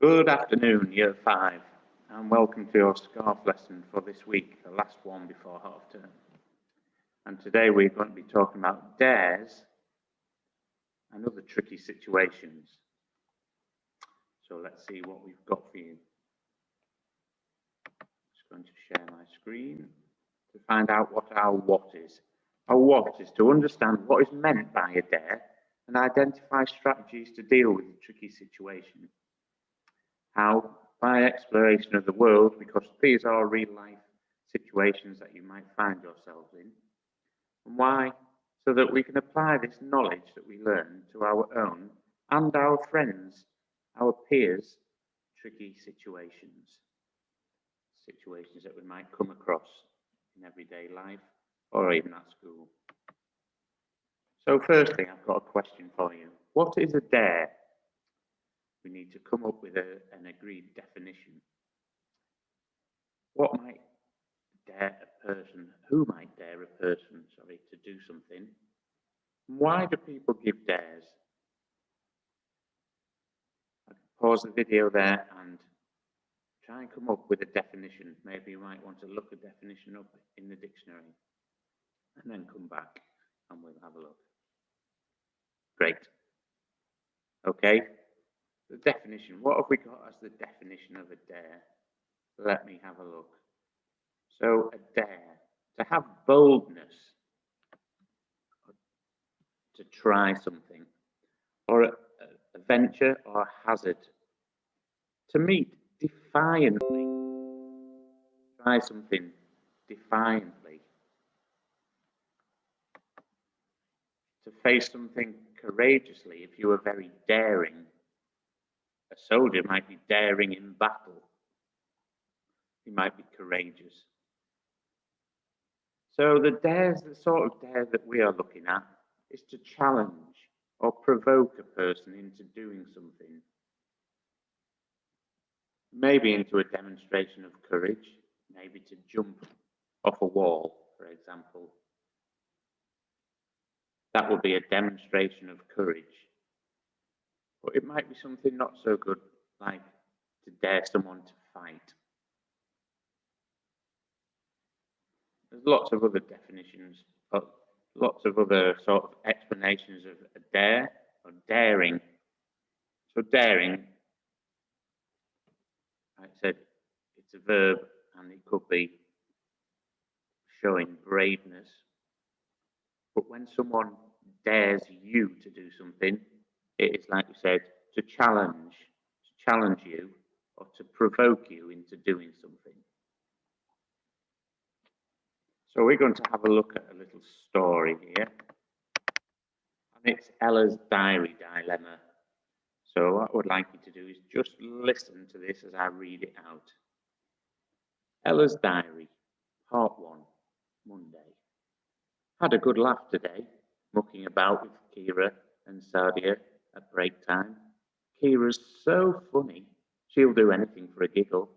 Good afternoon, Year 5, and welcome to your scarf lesson for this week, the last one before half term. And today we're going to be talking about dares and other tricky situations. So let's see what we've got for you. Just going to share my screen to find out what our what is. Our what is to understand what is meant by a dare and identify strategies to deal with the tricky situation. How? By exploration of the world, because these are real life situations that you might find yourselves in. And why? So that we can apply this knowledge that we learn to our own and our friends, our peers, tricky situations. Situations that we might come across in everyday life or even at school. So firstly, I've got a question for you. What is a dare? We need to come up with an agreed definition. What might dare a person, who might dare a person, to do something? Why do people give dares? I can pause the video there and try and come up with a definition. Maybe you might want to look a definition up in the dictionary and then come back and we'll have a look. Great. Okay. The definition, what have we got as the definition of a dare? Let me have a look. So a dare, to have boldness, to try something, or a venture or a hazard. To meet defiantly, try something defiantly. To face something courageously if you are very daring. A soldier might be daring in battle. He might be courageous. So the sort of dare that we are looking at is to challenge or provoke a person into doing something. Maybe into a demonstration of courage, maybe to jump off a wall, for example. That would be a demonstration of courage. But it might be something not so good, like to dare someone to fight. There's lots of other definitions, but lots of other sort of explanations of a dare or daring. So daring, like I said, it's a verb and it could be showing braveness. But when someone dares you to do something, it is, like we said, to challenge you or to provoke you into doing something. So we're going to have a look at a little story here. And it's Ella's diary dilemma. So what I would like you to do is just listen to this as I read it out. Ella's diary, part 1, Monday. Had a good laugh today, mucking about with Kira and Sadia at break time. Kira's so funny, she'll do anything for a giggle.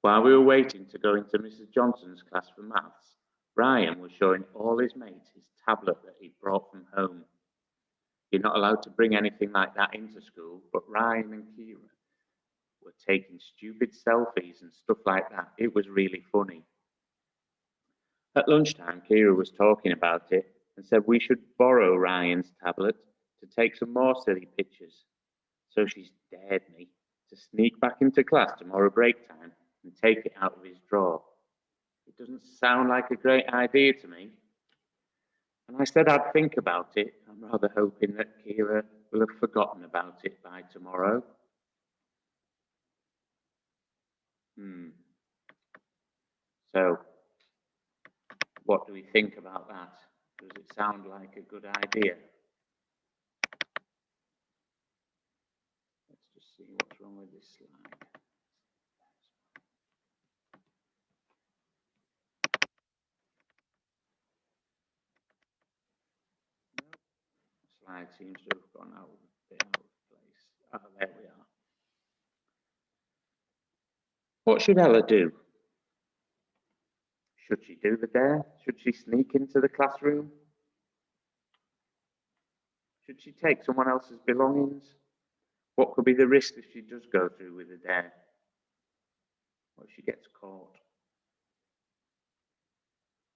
While we were waiting to go into Mrs. Johnson's class for maths, Ryan was showing all his mates his tablet that he'd brought from home. You're not allowed to bring anything like that into school, but Ryan and Kira were taking stupid selfies and stuff like that. It was really funny. At lunchtime, Kira was talking about it and said we should borrow Ryan's tablet to take some more silly pictures. So she's dared me to sneak back into class tomorrow break time and take it out of his drawer. It doesn't sound like a great idea to me. And I said I'd think about it. I'm rather hoping that Kira will have forgotten about it by tomorrow. So, what do we think about that? Does it sound like a good idea? Let's just see what's wrong with this slide. No, the slide seems to have gone out of place. Oh, there we are. What should Ella do? Should she do the dare? Should she sneak into the classroom? Should she take someone else's belongings? What could be the risk if she does go through with the dare? What if she gets caught?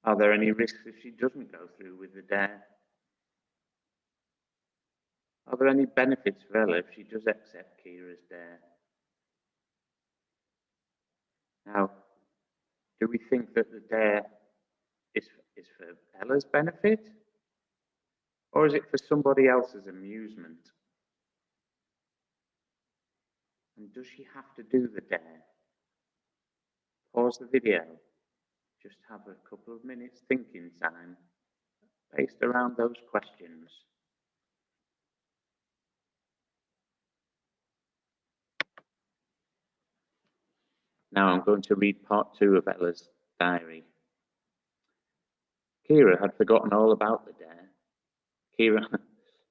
Are there any risks if she doesn't go through with the dare? Are there any benefits for Ella if she does accept Kira's dare? Now, do we think that the dare is for Ella's benefit? Or is it for somebody else's amusement? And does she have to do the dare? Pause the video. Just have a couple of minutes thinking time based around those questions. Now I'm going to read part 2 of Ella's diary. Kira had forgotten all about the dare.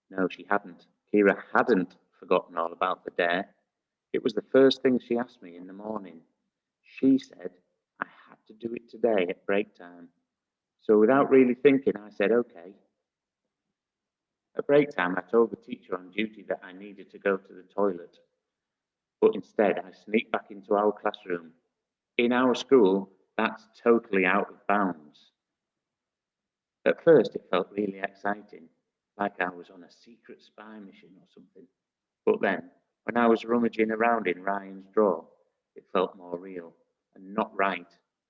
No, she hadn't. Kira hadn't forgotten all about the dare. It was the first thing she asked me in the morning. She said I had to do it today at break time. So without really thinking, I said, okay. At break time, I told the teacher on duty that I needed to go to the toilet. But instead, I sneaked back into our classroom. In our school, that's totally out of bounds. At first, it felt really exciting, like I was on a secret spy mission or something. But then, when I was rummaging around in Ryan's drawer, it felt more real and not right,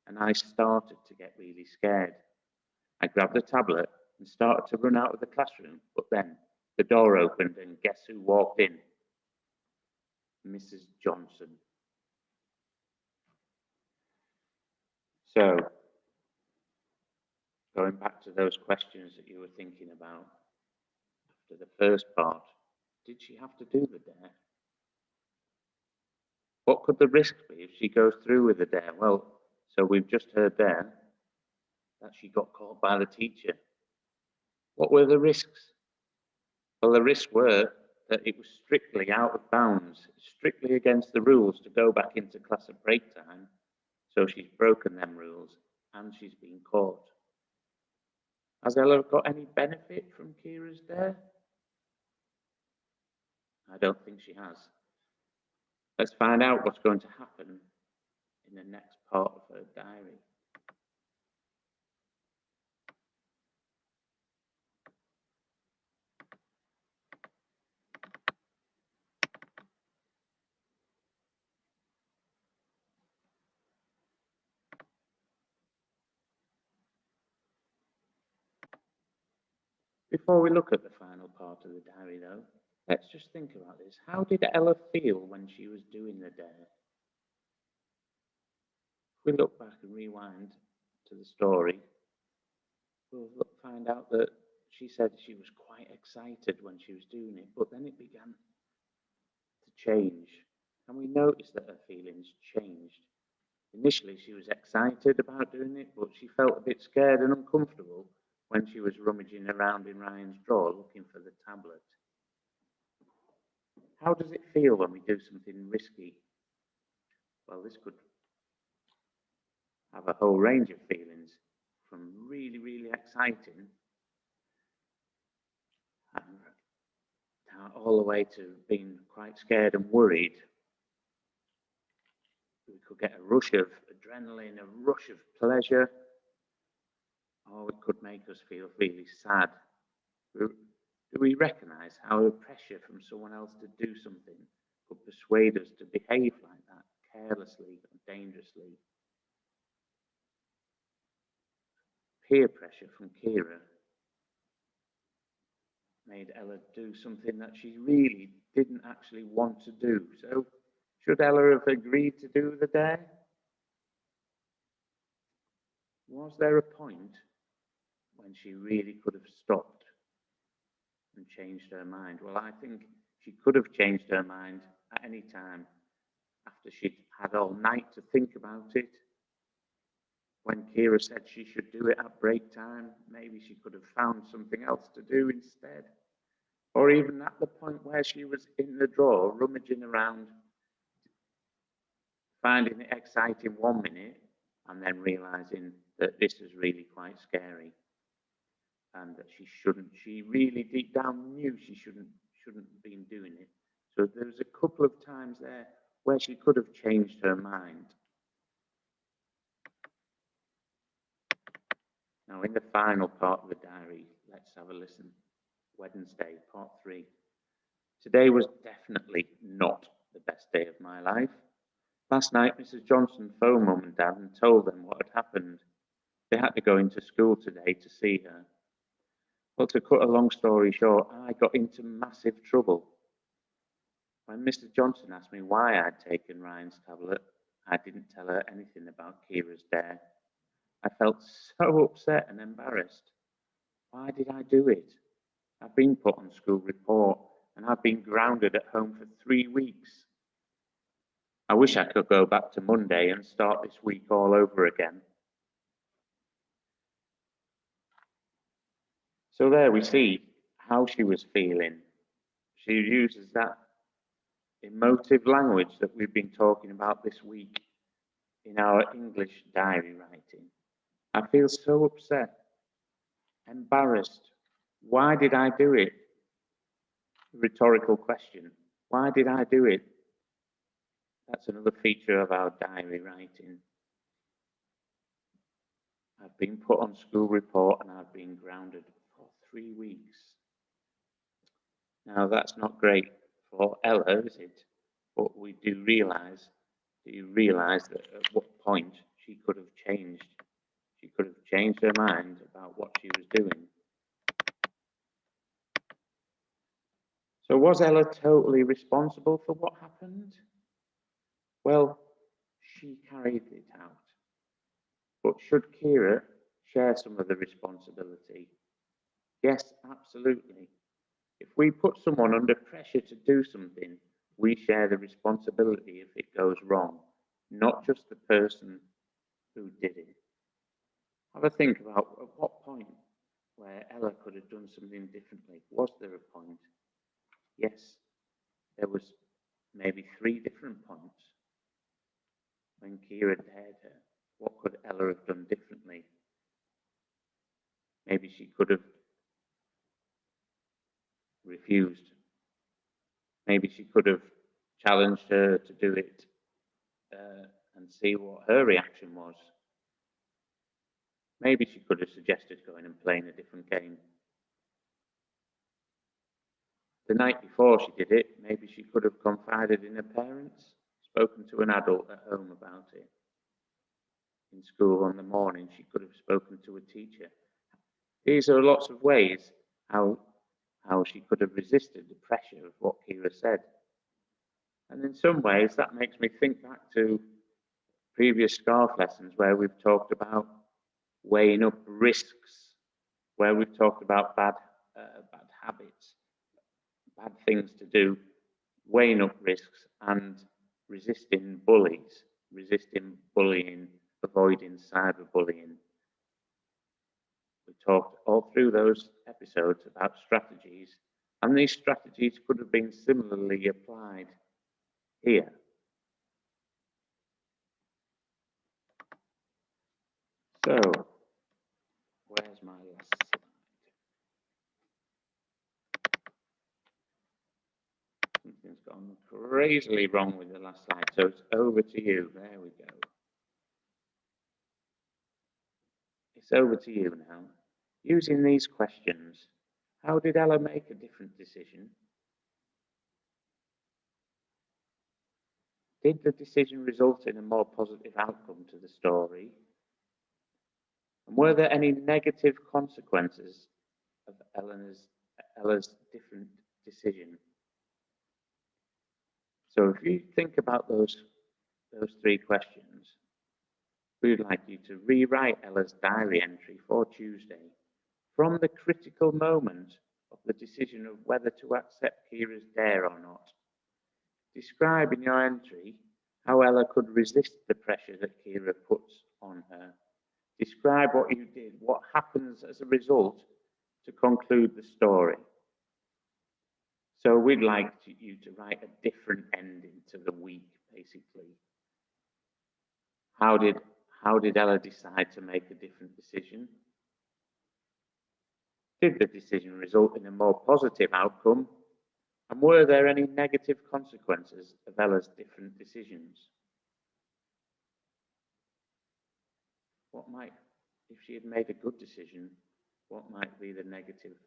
and I started to get really scared. I grabbed the tablet and started to run out of the classroom, but then the door opened and guess who walked in? Mrs. Johnson. So, going back to those questions that you were thinking about after the first part, did she have to do the dare? What could the risk be if she goes through with the dare? Well, so we've just heard there that she got caught by the teacher. What were the risks? Well, the risks were that it was strictly out of bounds, strictly against the rules to go back into class at break time. So she's broken them rules and she's been caught. Has Ella got any benefit from Kira's dare? I don't think she has. Let's find out what's going to happen in the next part of her diary. Before we look at the final part of the diary, though, let's just think about this. How did Ella feel when she was doing the dare? If we look back and rewind to the story, we'll find out that she said she was quite excited when she was doing it, but then it began to change. And we noticed that her feelings changed. Initially, she was excited about doing it, but she felt a bit scared and uncomfortable when she was rummaging around in Ryan's drawer looking for the tablet. How does it feel when we do something risky? Well, this could have a whole range of feelings, from really, really exciting and all the way to being quite scared and worried. We could get a rush of adrenaline, a rush of pleasure, or it could make us feel really sad. Do we recognize how the pressure from someone else to do something could persuade us to behave like that, carelessly or dangerously? Peer pressure from Kira made Ella do something that she really didn't actually want to do. So, should Ella have agreed to do the dare? Was there a point when she really could have stopped and changed her mind? Well, I think she could have changed her mind at any time after she'd had all night to think about it. When Kira said she should do it at break time, maybe she could have found something else to do instead. Or even at the point where she was in the drawer, rummaging around, finding it exciting 1 minute, and then realizing that this is really quite scary. And that she really deep down knew she shouldn't have been doing it. So there was a couple of times there where she could have changed her mind. Now, in the final part of the diary, let's have a listen. Wednesday, part 3. Today was definitely not the best day of my life. Last night, Mrs. Johnson phoned Mum and Dad and told them what had happened. They had to go into school today to see her. Well, to cut a long story short, I got into massive trouble. When Mr. Johnson asked me why I'd taken Ryan's tablet, I didn't tell her anything about Kira's dare. I felt so upset and embarrassed. Why did I do it? I've been put on school report and I've been grounded at home for 3 weeks. I wish I could go back to Monday and start this week all over again. So there we see how she was feeling. She uses that emotive language that we've been talking about this week in our English diary writing. I feel so upset, embarrassed. Why did I do it? Rhetorical question. Why did I do it? That's another feature of our diary writing. I've been put on school report and I've been grounded for 3 weeks. Now that's not great for Ella, is it? But we do realise that at what point she could have changed. She could have changed her mind about what she was doing. So was Ella totally responsible for what happened? Well, she carried it out. But should Kira share some of the responsibility? Yes, absolutely. If we put someone under pressure to do something, we share the responsibility if it goes wrong, not just the person who did it. Have a think about at what point where Ella could have done something differently. Was there a point? Yes, there was maybe 3 different points. When Kira dared her, what could Ella have done differently? Maybe she could have refused. Maybe she could have challenged her to do it and see what her reaction was. Maybe she could have suggested going and playing a different game. The night before she did it, maybe she could have confided in her parents, spoken to an adult at home about it. In school on the morning, she could have spoken to a teacher. These are lots of ways how she could have resisted the pressure of what Kira said. And in some ways, that makes me think back to previous SCARF lessons where we've talked about weighing up risks, where we've talked about bad habits, bad things to do, weighing up risks and resisting bullies, resisting bullying, avoiding cyberbullying. We talked all through those episodes about strategies, and these strategies could have been similarly applied here. So, where's my last slide? Something's gone crazily wrong with the last slide, so it's over to you. There we go. It's over to you now. Using these questions, how did Ella make a different decision? Did the decision result in a more positive outcome to the story? And were there any negative consequences of Ella's different decision? So if you think about those 3 questions, we'd like you to rewrite Ella's diary entry for Tuesday from the critical moment of the decision of whether to accept Kira's dare or not. Describe in your entry how Ella could resist the pressure that Kira puts on her. Describe what you did, what happens as a result to conclude the story. So we'd like you to write a different ending to the week, basically. How did Ella decide to make a different decision? Did the decision result in a more positive outcome? And were there any negative consequences of Ella's different decisions? What might, if she had made a good decision, what might be the negative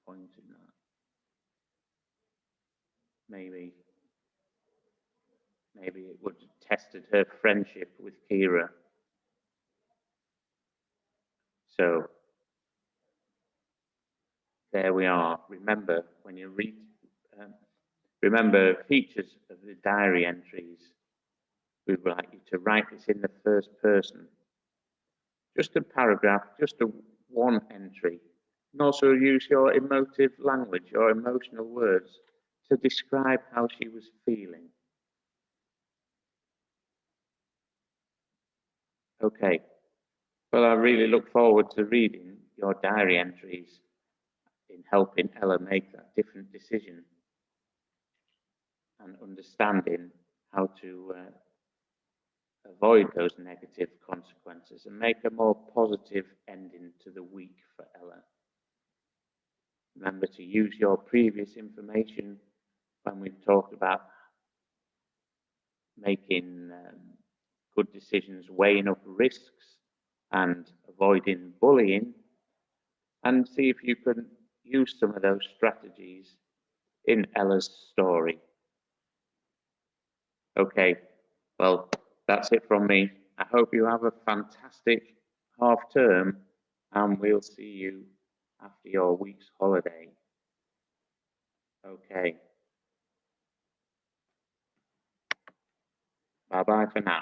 point in that? Maybe it would have tested her friendship with Kira. So there we are. Remember, when you read, remember features of the diary entries, we would like you to write this in the first person. Just a paragraph, just a one entry. And also use your emotive language, your emotional words to describe how she was feeling. Okay. Well, I really look forward to reading your diary entries in helping Ella make that different decision and understanding how to avoid those negative consequences and make a more positive ending to the week for Ella. Remember to use your previous information when we've talked about making good decisions, weighing up risks and avoiding bullying, and see if you can use some of those strategies in Ella's story. Okay, well, that's it from me. I hope you have a fantastic half term, and we'll see you after your week's holiday. Okay. Bye-bye for now.